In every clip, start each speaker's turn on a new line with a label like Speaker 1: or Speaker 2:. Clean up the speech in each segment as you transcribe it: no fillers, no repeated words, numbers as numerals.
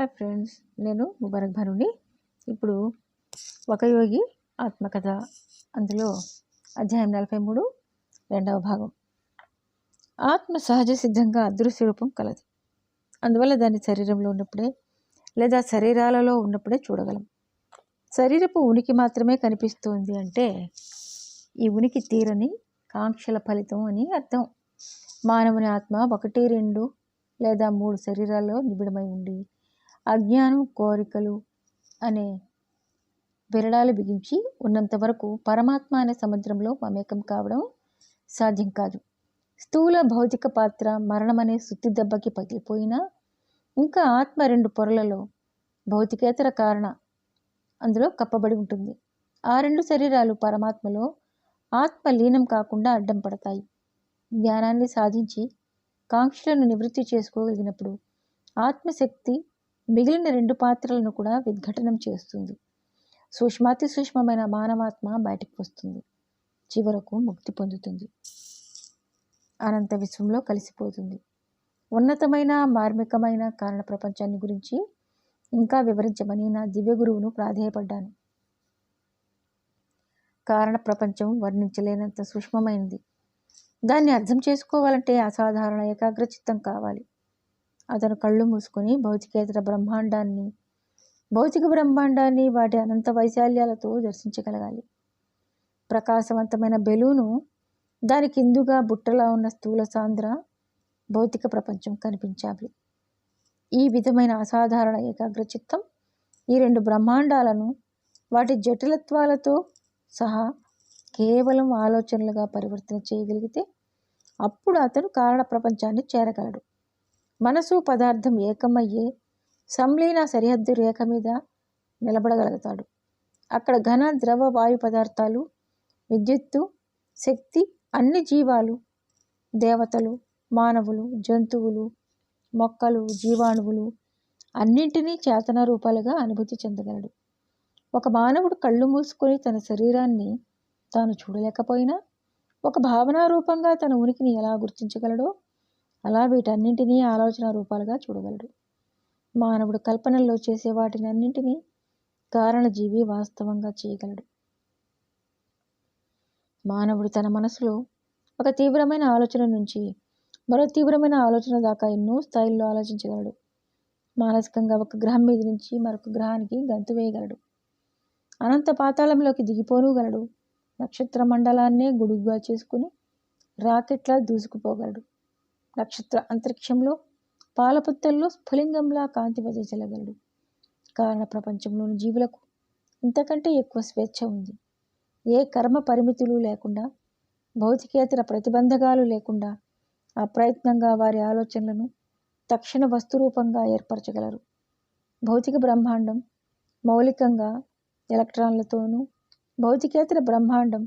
Speaker 1: Hi friends, నేను ముబారక్ భానుని. ఇప్పుడు ఒక యోగి ఆత్మకథ, అందులో అధ్యాయం 43 రెండవ భాగం. ఆత్మ సహజ సిద్ధంగా అదృశ్య రూపం కలది. అందువల్ల దాన్ని శరీరంలో ఉన్నప్పుడే లేదా శరీరాలలో ఉన్నప్పుడే చూడగలం. శరీరపు ఉనికి మాత్రమే కనిపిస్తుంది అంటే ఈ ఉనికి తీరని కాంక్షల ఫలితం అని అర్థం. మానవుని ఆత్మ 1, 2 లేదా 3 శరీరాల్లో నిబిడమై ఉండి అజ్ఞానం, కోరికలు అనే విరడాలు బిగించి ఉన్నంత వరకు పరమాత్మ అనే సముద్రంలో మమేకం కావడం సాధ్యం కాదు. స్థూల భౌతిక పాత్ర మరణం అనే సుత్తి దెబ్బకి పగిలిపోయినా ఇంకా ఆత్మ 2 పొరలలో భౌతికేతర కారణ అందులో కప్పబడి ఉంటుంది. ఆ 2 శరీరాలు పరమాత్మలో ఆత్మ లీనం కాకుండా అడ్డం పడతాయి. జ్ఞానాన్ని సాధించి కాంక్షలను నివృత్తి చేసుకోగలిగినప్పుడు ఆత్మశక్తి మిగిలిన 2 పాత్రలను కూడా విద్ఘటనం చేస్తుంది. సూక్ష్మాతి సూక్ష్మమైన మానవాత్మ బయటికి వస్తుంది. చివరకు ముక్తి పొందుతుంది. అనంత విశ్వంలో కలిసిపోతుంది. ఉన్నతమైన మార్మికమైన కారణ ప్రపంచాన్ని గురించి ఇంకా వివరించమని నా దివ్య గురువును ప్రాధేయపడ్డాను. కారణ ప్రపంచం వర్ణించలేనంత సూక్ష్మమైనది. దాన్ని అర్థం చేసుకోవాలంటే అసాధారణ ఏకాగ్ర చిత్తం కావాలి. అతను కళ్ళు మూసుకొని భౌతిక బ్రహ్మాండాన్ని వాటి అనంత వైశాల్యాలతో దర్శించగలగాలి. ప్రకాశవంతమైన బెలూను దాని కిందుగా బుట్టలా ఉన్న స్థూల సాంద్ర భౌతిక ప్రపంచం కనిపించాలి. ఈ విధమైన అసాధారణ ఏకాగ్ర చిత్తం ఈ 2 బ్రహ్మాండాలను వాటి జటిలత్వాలతో సహా కేవలం ఆలోచనలుగా పరివర్తన చేయగలిగితే అప్పుడు అతను కారణ ప్రపంచాన్ని చేరగలడు. మనసు పదార్థం ఏకమయ్యే సంలీన సరిహద్దు రేఖ మీద నిలబడగలుగుతాడు. అక్కడ ఘన, ద్రవ, వాయు పదార్థాలు, విద్యుత్తు, శక్తి, అన్ని జీవాలు, దేవతలు, మానవులు, జంతువులు, మొక్కలు, జీవాణువులు అన్నింటినీ చేతన రూపాలుగా అనుభూతి చెందగలడు. ఒక మానవుడు కళ్ళు మూసుకొని తన శరీరాన్ని తాను చూడలేకపోయినా ఒక భావనా రూపంగా తన ఉనికిని ఎలా గుర్తించగలడో అలా వీటన్నింటినీ ఆలోచన రూపాలుగా చూడగలడు. మానవుడు కల్పనల్లో చేసే వాటిని అన్నింటినీ కారణజీవి వాస్తవంగా చేయగలడు. మానవుడు తన మనసులో ఒక తీవ్రమైన ఆలోచన నుంచి మరో తీవ్రమైన ఆలోచన దాకా ఎన్నో స్థాయిల్లో ఆలోచించగలడు. మానసికంగా ఒక గ్రహం మీద నుంచి మరొక గ్రహానికి గంతు వేయగలడు. అనంత పాతాళంలోకి దిగిపోనుగలడు. నక్షత్ర మండలాన్నే గొడుగుగా చేసుకుని రాకెట్లా దూసుకుపోగలడు. నక్షత్ర అంతరిక్షంలో పాలపుత్తల్లో స్ఫులింగంలా కాంతి వెదజల్లగలడు. కారణ ప్రపంచంలోని జీవులకు ఇంతకంటే ఎక్కువ స్వేచ్ఛ ఉంది. ఏ కర్మ పరిమితులు లేకుండా, భౌతికేతర ప్రతిబంధకాలు లేకుండా అప్రయత్నంగా వారి ఆలోచనలను తక్షణ వస్తురూపంగా ఏర్పరచగలరు. భౌతిక బ్రహ్మాండం మౌలికంగా ఎలక్ట్రాన్లతోనూ, భౌతికేతర బ్రహ్మాండం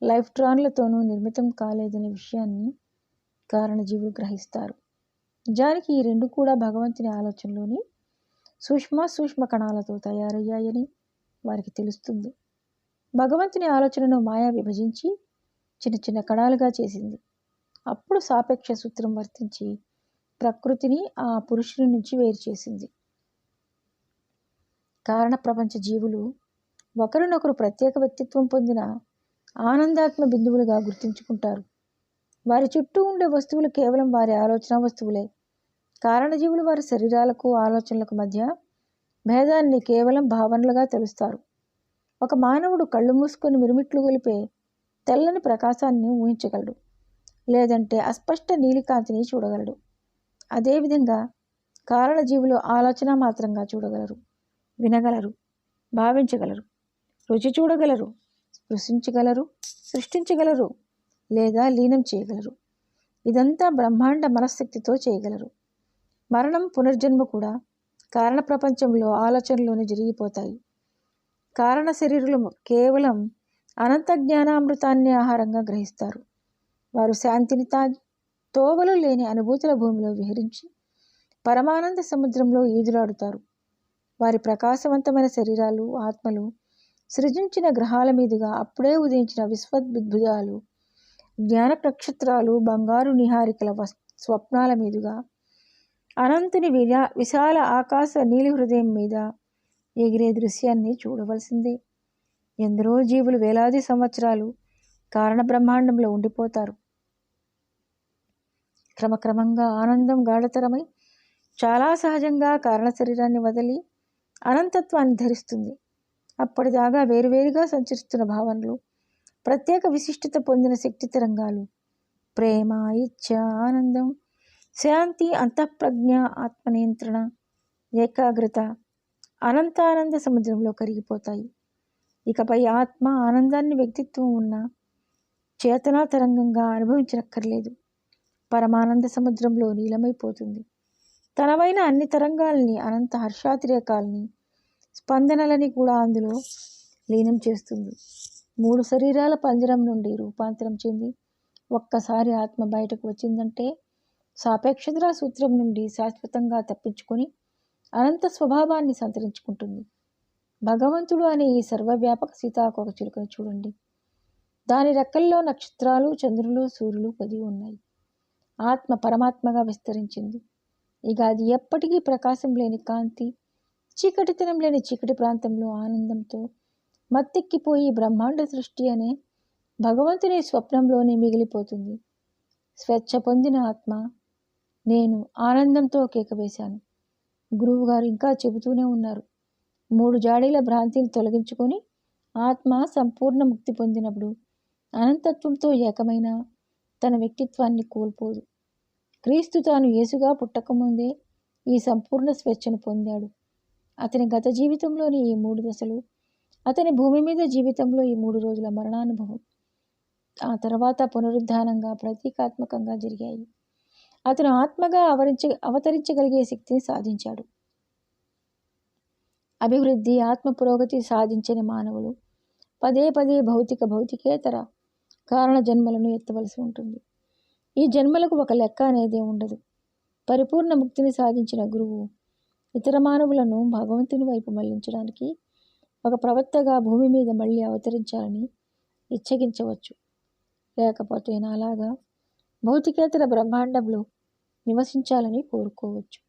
Speaker 1: లైఫ్ట్రాన్లతోనూ నిర్మితం కాలేదనే విషయాన్ని కారణజీవులు గ్రహిస్తారు. నిజానికి ఈ 2 కూడా భగవంతుని ఆలోచనలోని సూక్ష్మ కణాలతో తయారయ్యాయని వారికి తెలుస్తుంది. భగవంతుని ఆలోచనను మాయా విభజించి చిన్న చిన్న కణాలుగా చేసింది. అప్పుడు సాపేక్ష సూత్రం వర్తించి ప్రకృతిని ఆ పురుషుని నుంచి వేరు చేసింది. కారణ ప్రపంచ జీవులు ఒకరినొకరు ప్రత్యేక వ్యక్తిత్వం పొందిన ఆనందాత్మ బిందువులుగా గుర్తించుకుంటారు. వారి చుట్టూ ఉండే వస్తువులు కేవలం వారి ఆలోచన వస్తువులే. కారణజీవులు వారి శరీరాలకు, ఆలోచనలకు మధ్య భేదాన్ని కేవలం భావనలుగా తెలుస్తారు. ఒక మానవుడు కళ్ళు మూసుకొని మిరుమిట్లు గొలిపే తెల్లని ప్రకాశాన్ని ఊహించగలడు, లేదంటే అస్పష్ట నీలికాంతిని చూడగలడు. అదేవిధంగా కారణజీవులు ఆలోచన మాత్రంగా చూడగలరు, వినగలరు, భావించగలరు, రుచి చూడగలరు, స్పృశించగలరు, సృష్టించగలరు లేదా లీనం చేయగలరు. ఇదంతా బ్రహ్మాండ మనశ్శక్తితో చేయగలరు. మరణం, పునర్జన్మ కూడా కారణ ప్రపంచంలో ఆలోచనలోనే జరిగిపోతాయి. కారణ శరీరులు కేవలం అనంత జ్ఞానామృతాన్ని ఆహారంగా గ్రహిస్తారు. వారు శాంతిని తాగి తోవలు లేని అనుభూతుల భూమిలో విహరించి పరమానంద సముద్రంలో ఈదులాడుతారు. వారి ప్రకాశవంతమైన శరీరాలు, ఆత్మలు సృజించిన గ్రహాల మీదుగా అప్పుడే ఉదయించిన విశ్వద్భుతాలు, జ్ఞాన నక్షత్రాలు, బంగారు నిహారికల స్వప్నాల మీదుగా అనంతుని విశాల ఆకాశ నీలి హృదయం మీద ఎగిరే దృశ్యాన్ని చూడవలసిందే. ఎందరో జీవులు వేలాది సంవత్సరాలు కారణ బ్రహ్మాండంలో ఉండిపోతారు. క్రమక్రమంగా ఆనందం గాఢతరమై చాలా సహజంగా కారణ శరీరాన్ని వదిలి అనంతత్వాన్ని ధరిస్తుంది. అప్పటిదాకా వేరువేరుగా సంచరిస్తున్న భావనలు, ప్రత్యేక విశిష్టత పొందిన శక్తి తరంగాలు, ప్రేమ, ఇచ్ఛ, ఆనందం, శాంతి, అంతఃప్రజ్ఞ, ఆత్మనియంత్రణ, ఏకాగ్రత అనంతానంద సముద్రంలో కరిగిపోతాయి. ఇకపై ఆత్మ ఆనందాన్ని వ్యక్తిత్వం ఉన్న చేతనా తరంగంగా అనుభవించనక్కర్లేదు. పరమానంద సముద్రంలో నీలమైపోతుంది. తనవైన అన్ని తరంగాల్ని, అనంత హర్షాతిరేకాల్ని, స్పందనలని కూడా అందులో లీనం చేస్తుంది. 3 శరీరాల పంజరం నుండి రూపాంతరం చెంది ఒక్కసారి ఆత్మ బయటకు వచ్చిందంటే సాపేక్షతరా సూత్రం నుండి శాశ్వతంగా తప్పించుకొని అనంత స్వభావాన్ని సంతరించుకుంటుంది. భగవంతుడు అనే ఈ సర్వవ్యాపక సీతాకోక చిలుకను చూడండి. దాని రెక్కల్లో నక్షత్రాలు, చంద్రులు, సూర్యులు పొదిగి ఉన్నాయి. ఆత్మ పరమాత్మగా విస్తరించింది. ఇక అది ఎప్పటికీ ప్రకాశం లేని కాంతి, చీకటితనం లేని చీకటి ప్రాంతంలో ఆనందంతో మత్తెక్కిపోయి బ్రహ్మాండ సృష్టి అనే భగవంతుని స్వప్నంలోనే మిగిలిపోతుంది. స్వేచ్ఛ పొందిన ఆత్మ నేను ఆనందంతో కేకవేశాను. గురువుగారు ఇంకా చెబుతూనే ఉన్నారు. 3 జాడీల భ్రాంతిని తొలగించుకొని ఆత్మ సంపూర్ణ ముక్తి పొందినప్పుడు అనంతత్వంతో ఏకమైన తన వ్యక్తిత్వాన్ని కోల్పోదు. క్రీస్తు తాను యేసుగా పుట్టకముందే ఈ సంపూర్ణ స్వేచ్ఛను పొందాడు. అతని గత జీవితంలోని ఈ 3 దశలు, అతని భూమి మీద జీవితంలో ఈ 3 రోజుల మరణానుభవం, ఆ తర్వాత పునరుద్ధానంగా ప్రతీకాత్మకంగా జరిగాయి. అతను ఆత్మగా అవతరించగలిగే శక్తిని సాధించాడు. అభివృద్ధి, ఆత్మ పురోగతి సాధించని మానవులు పదే పదే భౌతికేతర కారణ జన్మలను ఎత్తవలసి ఉంటుంది. ఈ జన్మలకు ఒక లెక్క అనేదే ఉండదు. పరిపూర్ణ ముక్తిని సాధించిన గురువు ఇతర మానవులను భగవంతుని వైపు మళ్లించడానికి ఒక ప్రవక్తగా భూమి మీద మళ్ళీ అవతరించాలని ఇచ్చగించవచ్చు. లేకపోతే నాలాగా భౌతికేతర బ్రహ్మాండంలో నివసించాలని కోరుకోవచ్చు.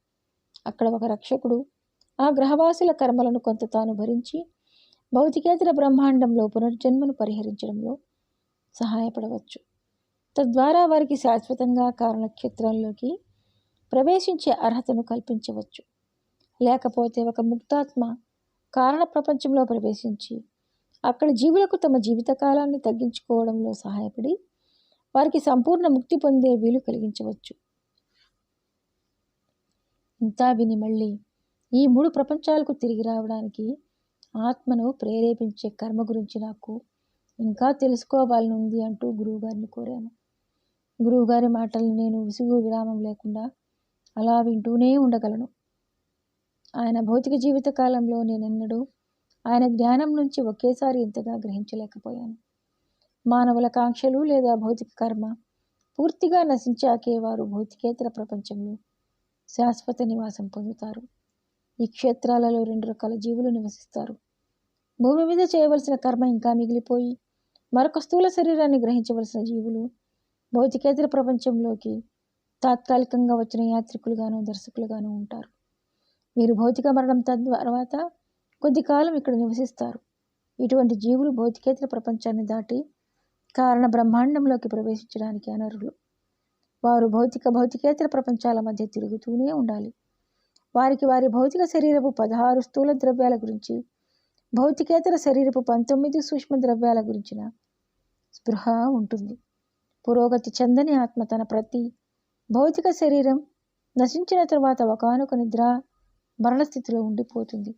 Speaker 1: అక్కడ ఒక రక్షకుడు ఆ గ్రహవాసుల కర్మలను కొంత తాను భరించి భౌతికేతర బ్రహ్మాండంలో పునర్జన్మను పరిహరించడంలో సహాయపడవచ్చు. తద్వారా వారికి శాశ్వతంగా కారణక్షేత్రంలోకి ప్రవేశించే అర్హతను కల్పించవచ్చు. లేకపోతే ఒక ముక్తాత్మ కారణ ప్రపంచంలో ప్రవేశించి అక్కడి జీవులకు తమ జీవితకాలాన్ని తగ్గించుకోవడంలో సహాయపడి వారికి సంపూర్ణ ముక్తి పొందే వీలు కలిగించవచ్చు. ఇంతా విని మళ్ళీ ఈ 3 ప్రపంచాలకు తిరిగి రావడానికి ఆత్మను ప్రేరేపించే కర్మ గురించి నాకు ఇంకా తెలుసుకోవాలని ఉంది అంటూ గురువుగారిని కోరాను. గురువుగారి మాటలను నేను విసుగు విరామం లేకుండా అలా వింటూనే ఉండగలను. ఆయన భౌతిక జీవిత కాలంలో నేనెన్నడూ ఆయన జ్ఞానం నుంచి ఒకేసారి ఇంతగా గ్రహించలేకపోయాను. మానవుల కాంక్షలు లేదా భౌతిక కర్మ పూర్తిగా నశించాకే వారు భౌతికేతర ప్రపంచంలో శాశ్వత నివాసం పొందుతారు. ఈ క్షేత్రాలలో 2 రకాల జీవులు నివసిస్తారు. భూమి మీద చేయవలసిన కర్మ ఇంకా మిగిలిపోయి మరొక స్థూల శరీరాన్ని గ్రహించవలసిన జీవులు భౌతికేతర ప్రపంచంలోకి తాత్కాలికంగా వచ్చిన యాత్రికులుగాను దర్శకులుగాను ఉంటారు. వీరు భౌతిక మరణం తర్వాత కొద్ది కాలం ఇక్కడ నివసిస్తారు. ఇటువంటి జీవులు భౌతికేతర ప్రపంచాన్ని దాటి కారణ బ్రహ్మాండంలోకి ప్రవేశించడానికి అనర్హులు. వారు భౌతికేతర ప్రపంచాల మధ్య తిరుగుతూనే ఉండాలి. వారికి వారి భౌతిక శరీరపు 16 స్థూల ద్రవ్యాల గురించి, భౌతికేతర శరీరపు 19 సూక్ష్మ ద్రవ్యాల గురించిన స్పృహ ఉంటుంది. పురోగతి చెందని ఆత్మ తన ప్రతి భౌతిక శరీరం నశించిన తర్వాత ఒకానొక నిద్ర మరణస్థితిలో ఉండిపోతుంది.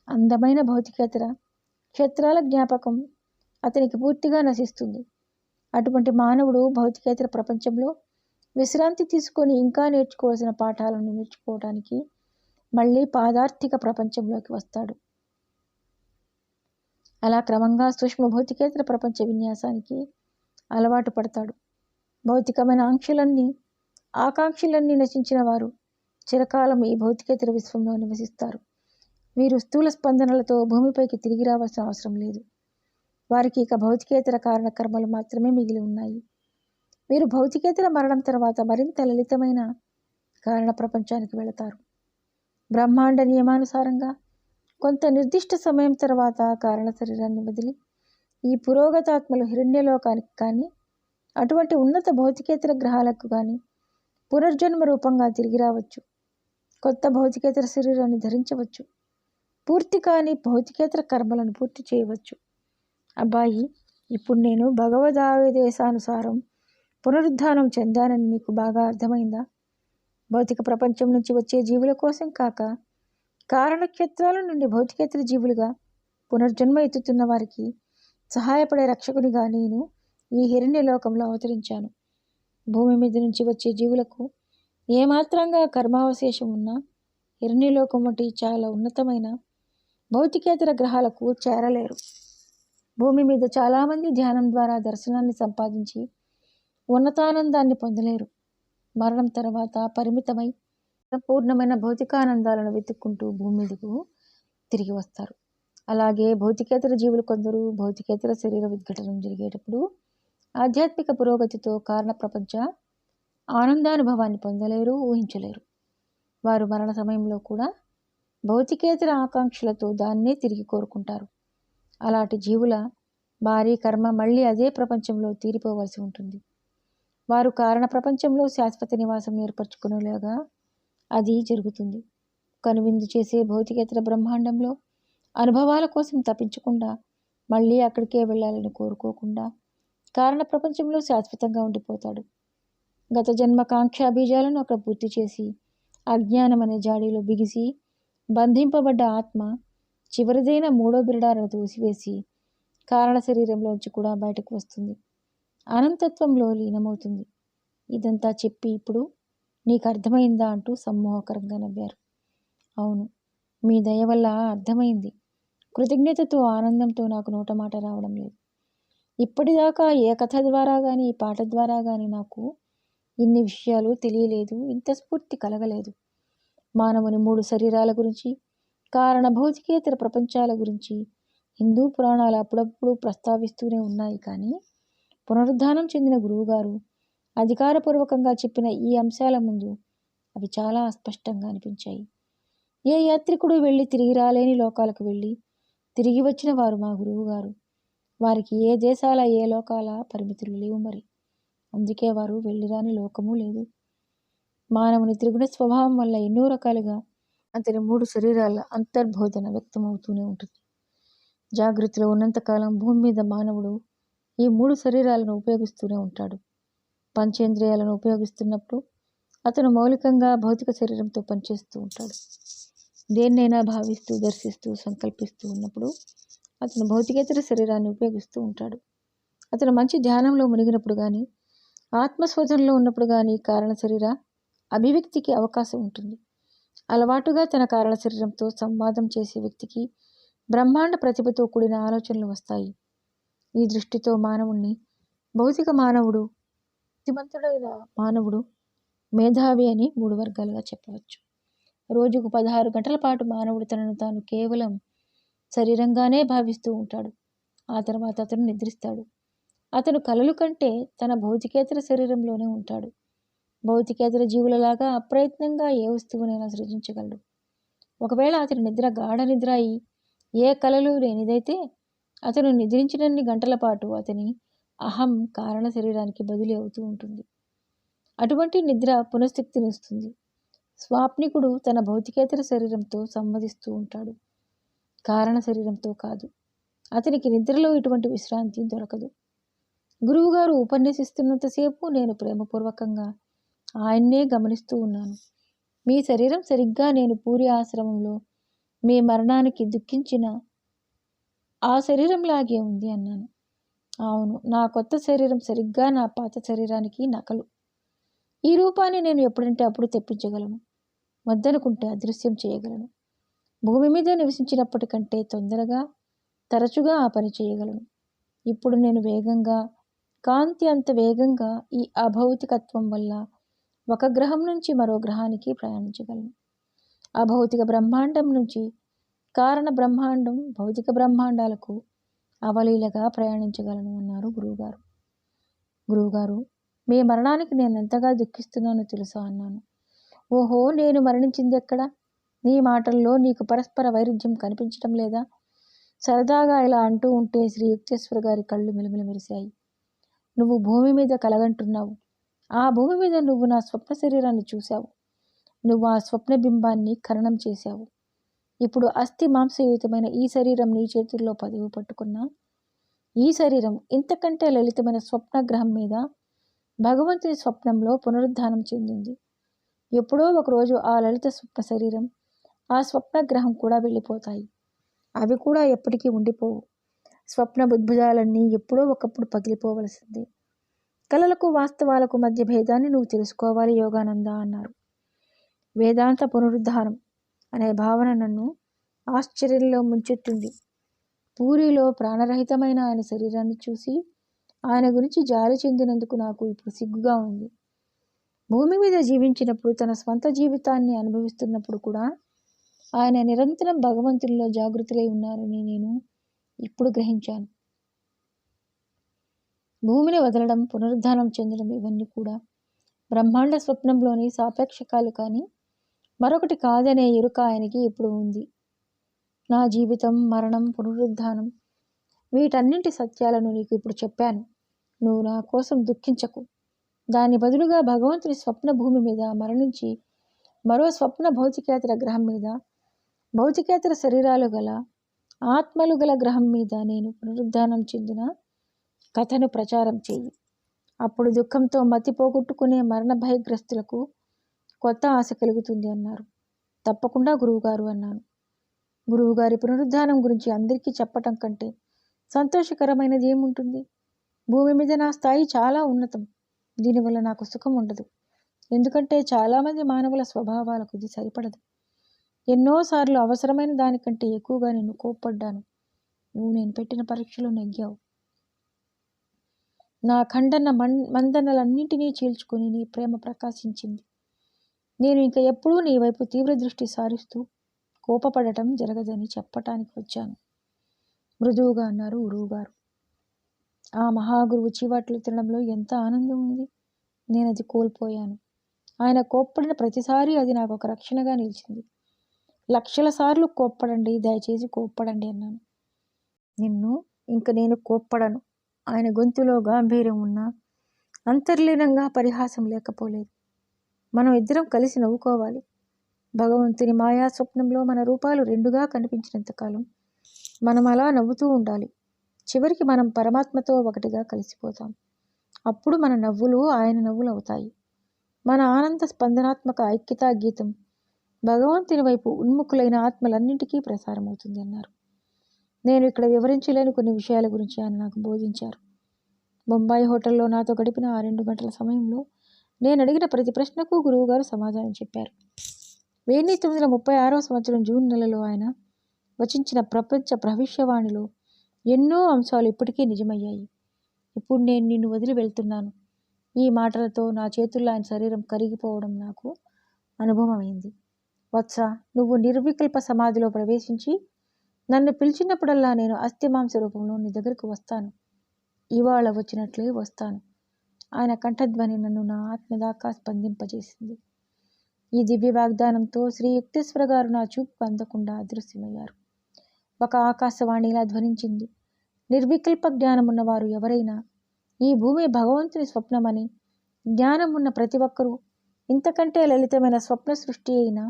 Speaker 1: అందమైన భౌతికేతర క్షేత్రాల జ్ఞాపకం అతనికి పూర్తిగా నశిస్తుంది. అటువంటి మానవుడు భౌతికేతర ప్రపంచంలో విశ్రాంతి తీసుకొని ఇంకా నేర్చుకోవాల్సిన పాఠాలను నేర్చుకోవడానికి మళ్ళీ పాదార్థిక ప్రపంచంలోకి వస్తాడు. అలా క్రమంగా సూక్ష్మ భౌతికేతర ప్రపంచ విన్యాసానికి అలవాటు పడతాడు. భౌతికమైన ఆకాంక్షలన్నీ నశించిన వారు చిరకాలం ఈ భౌతికేతర విశ్వంలో నివసిస్తారు. వీరు స్థూల స్పందనలతో భూమిపైకి తిరిగి రావాల్సిన అవసరం లేదు. వారికి ఇక భౌతికేతర కారణ కర్మలు మాత్రమే మిగిలి ఉన్నాయి. వీరు భౌతికేతర మరణం తర్వాత మరింత లలితమైన కారణ ప్రపంచానికి వెళతారు. బ్రహ్మాండ నియమానుసారంగా కొంత నిర్దిష్ట సమయం తర్వాత కారణ శరీరాన్ని వదిలి ఈ పురోగతాత్మలు హిరణ్యలోకానికి కానీ అటువంటి ఉన్నత భౌతికేతర గ్రహాలకు కానీ పునర్జన్మ రూపంగా తిరిగి రావచ్చు. కొత్త భౌతికేతర శరీరాన్ని ధరించవచ్చు. పూర్తి కాని భౌతికేతర కర్మలను పూర్తి చేయవచ్చు. అబ్బాయి, ఇప్పుడు నేను భగవదావేదేశానుసారం పునరుద్ధానం చెందానని నీకు బాగా అర్థమైందా? భౌతిక ప్రపంచం నుంచి వచ్చే జీవుల కోసం కాక కారణక్షేత్రాల నుండి భౌతికేతర జీవులుగా పునర్జన్మ ఎత్తుతున్న వారికి సహాయపడే రక్షకునిగా నేను ఈ హిరణ్యలోకంలో అవతరించాను. భూమి మీద నుంచి వచ్చే జీవులకు ఏమాత్రంగా కర్మావశేషం ఉన్నా హిరణ్యలోకం వంటి చాలా ఉన్నతమైన భౌతికేతర గ్రహాలకు చేరలేరు. భూమి మీద చాలామంది ధ్యానం ద్వారా దర్శనాన్ని సంపాదించి ఉన్నతానందాన్ని పొందలేరు. మరణం తర్వాత పరిమితమై సంపూర్ణమైన భౌతికానందాలను వెతుక్కుంటూ భూమి మీదకు తిరిగి వస్తారు. అలాగే భౌతికేతర జీవులు కొందరు భౌతికేతర శరీర విద్ఘటనం జరిగేటప్పుడు ఆధ్యాత్మిక పురోగతితో కారణ ప్రపంచ ఆనందానుభవాన్ని పొందలేరు, ఊహించలేరు. వారు మరణ సమయంలో కూడా భౌతికేతర ఆకాంక్షలతో దాన్నే తిరిగి కోరుకుంటారు. అలాంటి జీవుల భారీ కర్మ మళ్ళీ అదే ప్రపంచంలో తీరిపోవలసి ఉంటుంది. వారు కారణ ప్రపంచంలో శాశ్వత నివాసం ఏర్పరచుకునేలాగా అది జరుగుతుంది. కనువిందు చేసే భౌతికేతర బ్రహ్మాండంలో అనుభవాల కోసం తప్పించకుండా మళ్ళీ అక్కడికే వెళ్ళాలని కోరుకోకుండా కారణ ప్రపంచంలో శాశ్వతంగా ఉండిపోతాడు. గత జన్మ కాంక్షా బీజాలను అక్కడ పూర్తి చేసి అజ్ఞానం అనే జాడీలో బిగిసి బంధింపబడ్డ ఆత్మ చివరిదైన మూడో బిరడాలను తోసివేసి కారణ శరీరంలోంచి కూడా బయటకు వస్తుంది. అనంతత్వంలో లీనమవుతుంది. ఇదంతా చెప్పి ఇప్పుడు నీకు అర్థమైందా అంటూ సమ్మోహకరంగా నవ్వారు. అవును, మీ దయ వల్ల అర్థమైంది. కృతజ్ఞతతో ఆనందంతో నాకు నోట మాట రావడం లేదు. ఇప్పటిదాకా ఏ కథ ద్వారా కానీ ఈ పాట ద్వారా కానీ నాకు ఇన్ని విషయాలు తెలియలేదు, ఇంత స్ఫూర్తి కలగలేదు. మానవుని 3 శరీరాల గురించి, కారణ భౌతికేతర ప్రపంచాల గురించి హిందూ పురాణాలు అప్పుడప్పుడు ప్రస్తావిస్తూనే ఉన్నాయి. కానీ పునరుద్ధానం చెందిన గురువుగారు అధికారపూర్వకంగా చెప్పిన ఈ అంశాల ముందు అవి చాలా అస్పష్టంగా అనిపించాయి. ఏ యాత్రికుడు వెళ్ళి తిరిగి రాలేని లోకాలకు వెళ్ళి తిరిగి వచ్చిన వారు మా గురువుగారు. వారికి ఏ దేశాల ఏ లోకాల పరిమితులు లేవు. మరి అందుకే వారు వెళ్ళిరాని లోకము లేదు. మానవుని త్రిగుణ స్వభావం వల్ల ఎన్నో రకాలుగా అతని 3 శరీరాల అంతర్బోధన వ్యక్తమవుతూనే ఉంటుంది. జాగృతిలో ఉన్నంతకాలం భూమి మీద మానవుడు ఈ 3 శరీరాలను ఉపయోగిస్తూనే ఉంటాడు. పంచేంద్రియాలను ఉపయోగిస్తున్నప్పుడు అతను మౌలికంగా భౌతిక శరీరంతో పనిచేస్తూ ఉంటాడు. దేన్నైనా భావిస్తూ, దర్శిస్తూ, సంకల్పిస్తూ ఉన్నప్పుడు అతను భౌతికేతర శరీరాన్ని ఉపయోగిస్తూ ఉంటాడు. అతను మంచి ధ్యానంలో మునిగినప్పుడు కానీ, ఆత్మశోధనలో ఉన్నప్పుడు కానీ కారణ శరీర అభివ్యక్తికి అవకాశం ఉంటుంది. అలవాటుగా తన కారణ శరీరంతో సంవాదం చేసే వ్యక్తికి బ్రహ్మాండ ప్రతిభతో కూడిన ఆలోచనలు వస్తాయి. ఈ దృష్టితో మానవుణ్ణి భౌతిక మానవుడు, బుద్ధిమంతుడైన మానవుడు, మేధావి అని 3 వర్గాలుగా చెప్పవచ్చు. రోజుకు 16 గంటల పాటు మానవుడు తనను తాను కేవలం శరీరంగానే భావిస్తూ ఉంటాడు. ఆ తర్వాత అతను నిద్రిస్తాడు. అతను కలలు కంటే తన భౌతికేతర శరీరంలోనే ఉంటాడు. భౌతికేతర జీవులలాగా అప్రయత్నంగా ఏ వస్తువునైనా సృజించగలడు. ఒకవేళ అతని నిద్ర గాఢ నిద్ర అయి ఏ కలలు లేనిదైతే అతను నిద్రించినన్ని గంటల పాటు అతని అహం కారణ శరీరానికి బదిలీ అవుతూ ఉంటుంది. అటువంటి నిద్ర పునఃస్థితినిస్తుంది. స్వాప్నికుడు తన భౌతికేతర శరీరంతో సంవదిస్తూ ఉంటాడు, కారణ శరీరంతో కాదు. అతనికి నిద్రలో ఇటువంటి విశ్రాంతి దొరకదు. గురువుగారు ఉపన్యసిస్తున్నంతసేపు నేను ప్రేమపూర్వకంగా ఆయన్నే గమనిస్తూ ఉన్నాను. మీ శరీరం సరిగ్గా నేను పూరి ఆశ్రమంలో మీ మరణానికి దుఃఖించిన ఆ శరీరంలాగే ఉంది అన్నాను. అవును, నా కొత్త శరీరం సరిగ్గా నా పాత శరీరానికి నకలు. ఈ రూపాన్ని నేను ఎప్పుడంటే అప్పుడు తెప్పించగలను, వద్దనుకుంటే అదృశ్యం చేయగలను. భూమి మీద నివసించినప్పటికంటే తొందరగా, తరచుగా ఆ పని చేయగలను. ఇప్పుడు నేను వేగంగా, కాంతి అంత వేగంగా ఈ అభౌతికత్వం వల్ల ఒక గ్రహం నుంచి మరో గ్రహానికి ప్రయాణించగలను. అభౌతిక బ్రహ్మాండం నుంచి కారణ బ్రహ్మాండం, భౌతిక బ్రహ్మాండాలకు అవలీలగా ప్రయాణించగలను అన్నారు గురువుగారు. గురువుగారు, మీ మరణానికి నేను ఎంతగా దుఃఖిస్తున్నానో తెలుసా అన్నాను. ఓహో, నేను మరణించింది ఎక్కడ? నీ మాటల్లో నీకు పరస్పర వైరుధ్యం కనిపించటం లేదా? సరదాగా ఇలా అంటూ ఉంటే శ్రీ యుక్తేశ్వర గారి కళ్ళు మిలమిల మెరిశాయి. నువ్వు భూమి మీద కలగంటున్నావు. ఆ భూమి మీద నువ్వు నా స్వప్న శరీరాన్ని చూశావు. నువ్వు ఆ స్వప్న బింబాన్ని ఖననం చేశావు. ఇప్పుడు అస్థి మాంసయుతమైన ఈ శరీరం నీ చేతుల్లో పదవి పట్టుకున్నా, ఈ శరీరం ఇంతకంటే లలితమైన స్వప్న గ్రహం మీద భగవంతుని స్వప్నంలో పునరుద్ధానం చెందింది. ఎప్పుడో ఒకరోజు ఆ లలిత స్వప్న శరీరం, ఆ స్వప్న గ్రహం కూడా వెళ్ళిపోతాయి. అవి కూడా ఎప్పటికీ ఉండిపోవు. స్వప్న బుద్భుజాలన్నీ ఎప్పుడో ఒకప్పుడు పగిలిపోవలసిందే. కలలకు వాస్తవాలకు మధ్య భేదాన్ని నువ్వు తెలుసుకోవాలి యోగానంద అన్నారు. వేదాంత పునరుద్ధానం అనే భావన నన్ను ఆశ్చర్యంలో ముంచెత్తింది. పూరిలో ప్రాణరహితమైన ఆయన శరీరాన్ని చూసి ఆయన గురించి జాలి చెందినందుకు నాకు ఇప్పుడు సిగ్గుగా ఉంది. భూమి మీద జీవించినప్పుడు, తన స్వంత జీవితాన్ని అనుభవిస్తున్నప్పుడు కూడా ఆయన నిరంతరం భగవంతునిలో జాగృతులై ఉన్నారని నేను ఇప్పుడు గ్రహించాను. భూమిని వదలడం, పునరుద్ధానం చెందడం ఇవన్నీ కూడా బ్రహ్మాండ స్వప్నంలోని సాపేక్షకాలు కానీ మరొకటి కాదనే ఎరుక ఆయనకి ఇప్పుడు ఉంది. నా జీవితం, మరణం, పునరుద్ధానం వీటన్నింటి సత్యాలను నీకు ఇప్పుడు చెప్పాను. నువ్వు నా కోసం దుఃఖించకు. దాని బదులుగా భగవంతుని స్వప్న భూమి మీద మరణించి మరో స్వప్న భౌతికేతర గ్రహం మీద, భౌతికేతర శరీరాలు గల ఆత్మలు గల గ్రహం మీద నేను పునరుద్ధానం చెందిన కథను ప్రచారం చేయి. అప్పుడు దుఃఖంతో మతి పోగొట్టుకునే మరణ భయగ్రస్తులకు కొత్త ఆశ కలుగుతుంది అన్నారు. తప్పకుండా గురువుగారు అన్నాను. గురువుగారి పునరుద్ధానం గురించి అందరికీ చెప్పటం కంటే సంతోషకరమైనది ఏముంటుంది? భూమి మీద నా స్థాయి చాలా ఉన్నతం. దీనివల్ల నాకు సుఖం ఉండదు. ఎందుకంటే చాలామంది మానవుల స్వభావాలకు ఇది సరిపడదు. ఎన్నోసార్లు అవసరమైన దానికంటే ఎక్కువగా నిన్ను కోప్పడ్డాను. నువ్వు నేను పెట్టిన పరీక్షలో నెగ్గావు. నా ఖండన మందనలన్నింటినీ చీల్చుకుని నీ ప్రేమ ప్రకాశించింది. నేను ఇంక ఎప్పుడూ నీ వైపు తీవ్ర దృష్టి సారిస్తూ కోపపడటం జరగదని చెప్పటానికి వచ్చాను. మృదువుగా అన్నారు గురువుగారు. ఆ మహాగురువు చీవాట్లు తినడంలో ఎంత ఆనందం ఉంది. నేను అది కోల్పోయాను. ఆయన కోప్పడిన ప్రతిసారి అది నాకు ఒక రక్షణగా నిలిచింది. లక్షల సార్లు కోప్పడండి, దయచేసి కోప్పడండి అన్నాను. నిన్ను ఇంక నేను కోప్పడను. ఆయన గొంతులో గాంభీర్యం ఉన్నా అంతర్లీనంగా పరిహాసం లేకపోలేదు. మనం ఇద్దరం కలిసి నవ్వుకోవాలి. భగవంతుని మాయా స్వప్నంలో మన రూపాలు రెండుగా కనిపించినంతకాలం మనం అలా నవ్వుతూ ఉండాలి. చివరికి మనం పరమాత్మతో ఒకటిగా కలిసిపోతాం. అప్పుడు మన నవ్వులు ఆయన నవ్వులు అవుతాయి. మన ఆనంద స్పందనాత్మక ఐక్యతా గీతం భగవంతుని వైపు ఉన్ముఖులైన ఆత్మలన్నింటికీ ప్రసారమవుతుంది అన్నారు. నేను ఇక్కడ వివరించలేని కొన్ని విషయాల గురించి ఆయన నాకు బోధించారు. బొంబాయి హోటల్లో నాతో గడిపిన ఆ 2 గంటల సమయంలో నేను అడిగిన ప్రతి ప్రశ్నకు గురువుగారు సమాధానం చెప్పారు. 1936వ సంవత్సరం జూన్ నెలలో ఆయన వచించిన ప్రపంచ భవిష్యవాణిలో ఎన్నో అంశాలు ఇప్పటికీ నిజమయ్యాయి. ఇప్పుడు నేను నిన్ను వదిలి వెళ్తున్నాను. ఈ మాటలతో నా చేతుల్లో ఆయన శరీరం కరిగిపోవడం నాకు అనుభవమైంది. వత్స, నువ్వు నిర్వికల్ప సమాధిలో ప్రవేశించి నన్ను పిలిచినప్పుడల్లా నేను అస్థిమాంస రూపంలో నీ దగ్గరకు వస్తాను. ఇవాళ వచ్చినట్లే వస్తాను. ఆయన కంఠధ్వని నన్ను నా ఆత్మ దాకా స్పందింపజేసింది. ఈ దివ్య వాగ్దానంతో శ్రీ యుక్తేశ్వర గారు నా చూపు అందకుండా అదృశ్యమయ్యారు. ఒక ఆకాశవాణి ఇలా ధ్వనించింది. నిర్వికల్ప జ్ఞానం ఉన్నవారు ఎవరైనా ఈ భూమి భగవంతుని స్వప్నమని, జ్ఞానం ఉన్న ప్రతి ఒక్కరూ ఇంతకంటే లలితమైన స్వప్న సృష్టి అయిన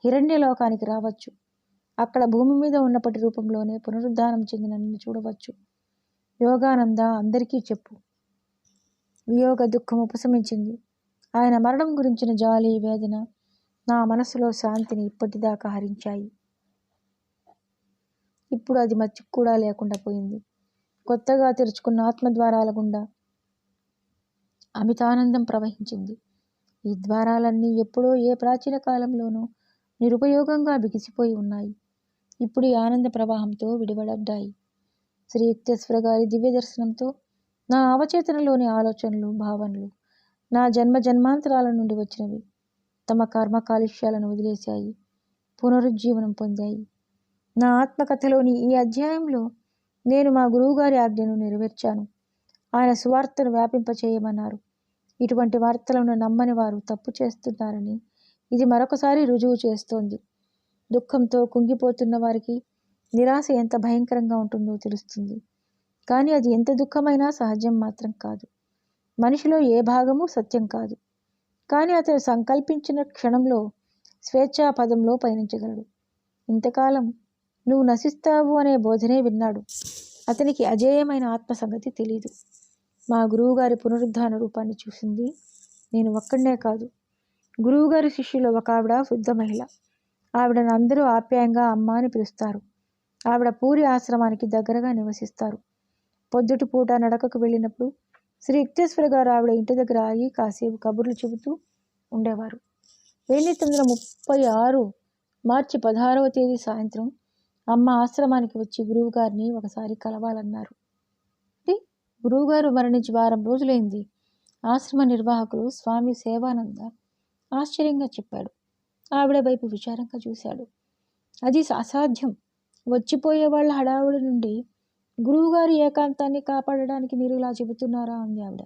Speaker 1: హిరణ్యలోకానికి రావచ్చు. అక్కడ భూమి మీద ఉన్నప్పటి రూపంలోనే పునరుద్ధానం చెందిన నిన్ను చూడవచ్చు. యోగానంద, అందరికీ చెప్పు. వియోగ దుఃఖం ఉపశమించింది. ఆయన మరణం గురించిన జాలి, వేదన నా మనసులో శాంతిని ఇప్పటిదాకా హరించాయి. ఇప్పుడు అది మచ్చి కూడా లేకుండా పోయింది. కొత్తగా తెరుచుకున్న ఆత్మద్వారాల గుండా అమితానందం ప్రవహించింది. ఈ ద్వారాలన్నీ ఎప్పుడో ఏ ప్రాచీన కాలంలోనూ నిరుపయోగంగా బిగిసిపోయి ఉన్నాయి. ఇప్పుడు ఈ ఆనంద ప్రవాహంతో విడివడడ్డాయి. శ్రీ యుక్తేశ్వర గారి దివ్య దర్శనంతో నా అవచేతనలోని ఆలోచనలు, భావనలు నా జన్మ జన్మాంతరాల నుండి వచ్చినవి తమ కర్మ కాలుష్యాలను వదిలేశాయి, పునరుజ్జీవనం పొందాయి. నా ఆత్మకథలోని ఈ అధ్యాయంలో నేను మా గురువుగారి ఆజ్ఞను నెరవేర్చాను. ఆయన సువార్తను వ్యాపింపచేయమన్నారు. ఇటువంటి వార్తలను నమ్మని వారు తప్పు చేస్తున్నారని ఇది మరొకసారి రుజువు చేస్తోంది. దుఃఖంతో కుంగిపోతున్న వారికి నిరాశ ఎంత భయంకరంగా ఉంటుందో తెలుస్తుంది. కానీ అది ఎంత దుఃఖమైనా సహజం మాత్రం కాదు. మనిషిలో ఏ భాగము సత్యం కాదు. కానీ అతను సంకల్పించిన క్షణంలో స్వేచ్ఛా పదంలో పయనించగలడు. ఇంతకాలం నువ్వు నశిస్తావు అనే బోధనే విన్నాడు. అతనికి అజేయమైన ఆత్మ సంగతి తెలీదు. మా గురువుగారి పునరుద్ధాన రూపాన్ని చూసింది నేను ఒక్కడనే కాదు. గురువుగారి శిష్యులు ఒక ఆవిడ వృద్ధ మహిళ. ఆవిడను అందరూ ఆప్యాయంగా అమ్మ అని పిలుస్తారు. ఆవిడ పూరి ఆశ్రమానికి దగ్గరగా నివసిస్తారు. పొద్దుటి పూట నడకకు వెళ్ళినప్పుడు శ్రీ యుక్తేశ్వర గారు ఆవిడ ఇంటి దగ్గర ఆగి కాసేపు కబుర్లు చెబుతూ ఉండేవారు. 1936 మార్చి 16వ తేదీ సాయంత్రం అమ్మ ఆశ్రమానికి వచ్చి గురువుగారిని ఒకసారి కలవాలన్నారు. గురువుగారు మరణించి వారం రోజులైంది. ఆశ్రమ నిర్వాహకులు స్వామి సేవానంద ఆశ్చర్యంగా చెప్పాడు. ఆవిడ వైపు విచారంగా చూశాడు. అది అసాధ్యం. వచ్చిపోయే వాళ్ళ హడావుడి నుండి గురువుగారి ఏకాంతాన్ని కాపాడడానికి మీరు ఇలా చెబుతున్నారా అంది ఆవిడ.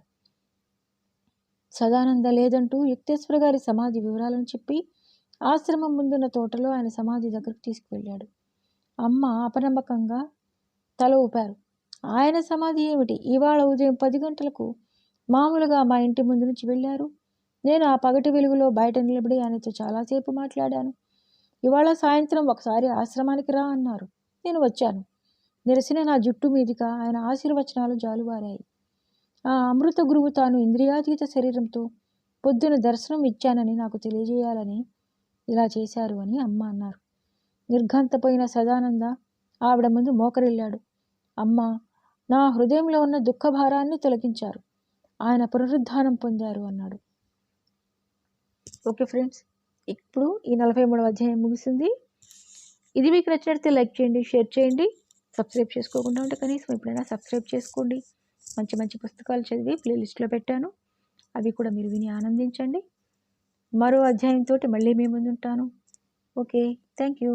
Speaker 1: సదానంద లేదంటూ యుక్తేశ్వర గారి సమాధి వివరాలను చెప్పి ఆశ్రమం ముందున్న తోటలో ఆయన సమాధి దగ్గరకు తీసుకువెళ్ళాడు. అమ్మ అపనమ్మకంగా తల ఊపారు. ఆయన సమాధి ఏమిటి? ఇవాళ ఉదయం 10 గంటలకు మామూలుగా మా ఇంటి ముందు నుంచి వెళ్ళారు. నేను ఆ పగటి వెలుగులో బయట నిలబడి ఆయనతో చాలాసేపు మాట్లాడాను. ఇవాళ సాయంత్రం ఒకసారి ఆశ్రమానికి రా అన్నారు. నేను వచ్చాను. నిరసిన నా జుట్టు మీదుగా ఆయన ఆశీర్వచనాలు జాలువారాయి. ఆ అమృత గురువు తాను ఇంద్రియాతీత శరీరంతో పొద్దున దర్శనం ఇచ్చానని నాకు తెలియజేయాలని ఇలా చేశారు అని అమ్మ అన్నారు. నిర్ఘంతపోయిన సదానంద ఆవిడ ముందు మోకరిల్లాడు. అమ్మ, నా హృదయంలో ఉన్న దుఃఖభారాన్ని తొలగించారు. ఆయన పునరుద్ధానం పొందారు అన్నాడు. ఓకే ఫ్రెండ్స్, ఇప్పుడు ఈ 43వ అధ్యాయం ముగిసింది. ఇది మీకు నచ్చినట్లయితే లైక్ చేయండి, షేర్ చేయండి. సబ్స్క్రైబ్ చేసుకోకుండా ఉంటే కనీసం ఎప్పుడైనా సబ్స్క్రైబ్ చేసుకోండి. మంచి మంచి పుస్తకాలు చదివి ప్లేలిస్ట్లో పెట్టాను, అవి కూడా మీరు విని ఆనందించండి. మరో అధ్యాయంతో మళ్ళీ మీ ముందుంటాను. Okay, thank you.